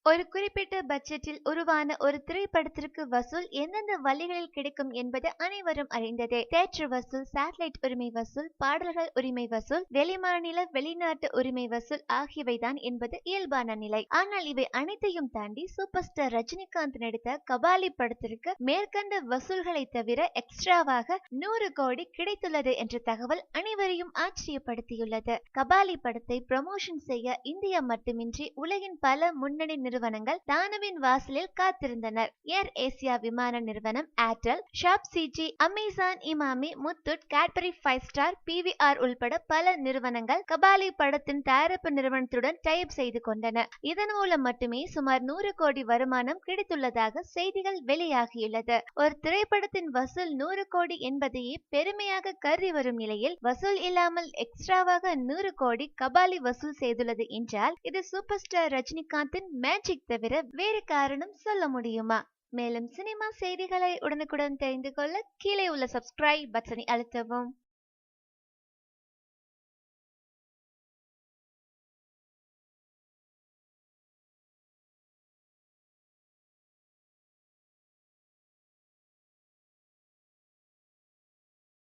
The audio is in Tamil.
ஒரு குறிப்பிட்ட பட்ஜெட்டில் உருவான ஒரு திரைப்படத்திற்கு வசூல் எந்தெந்த வழிகளில் கிடைக்கும் என்பது அனைவரும் அறிந்ததே. தியேட்டர் வசூல், சேட்டலைட் உரிமை வசூல், பாடல்கள் உரிமை வசூல், வெளிமாநில வெளிநாட்டு உரிமை வசூல் ஆகியவைதான் என்பது இயல்பான நிலை. ஆனால் இவை அனைத்தையும் தாண்டி சூப்பர் ஸ்டார் ரஜினிகாந்த் நடித்த கபாலி படத்திற்கு மேற்கண்ட வசூல்களை தவிர எக்ஸ்ட்ராவாக 100 கோடி கிடைத்துள்ளது என்ற தகவல் அனைவரையும் ஆச்சரியப்படுத்தியுள்ளது. கபாலி படத்தை ப்ரமோஷன் செய்ய இந்தியா மட்டுமின்றி உலகின் பல முன்னணி நிறுவனங்கள் தானுவின் வாசலில் காத்திருந்தனர். ஏர் ஏசியா விமான நிறுவனம், Airtel, shop CG, Amazon, Emami, Muthoot, Cadbury, 5 star, PVR உள்பட பல நிறுவனங்கள் கபாலி படத்தின் தயாரிப்பு நிறுவனத்துடன் டைப் செய்து கொண்டன. இதன் மூலம் மட்டுமே சுமார் 100 கோடி வருமானம் கிடைத்துள்ளதாக செய்திகள் வெளியாகியுள்ளது. ஒரு திரைப்படத்தின் வசூல் 100 கோடி என்பதையே பெருமையாக கருதி வரும் நிலையில் வசூல் இல்லாமல் எக்ஸ்ட்ராவாக 100 கோடி கபாலி வசூல் செய்துள்ளது என்றால் இது சூப்பர் ஸ்டார் ரஜினிகாந்தின் மேஜிக் தவிர வேறு காரணம் சொல்ல முடியுமா? மேலும் சினிமா செய்திகளை உடனுக்குடன் தெரிந்து கொள்ள கீழே உள்ள சப்ஸ்கிரைப் பட்டனை அழுத்தவும்.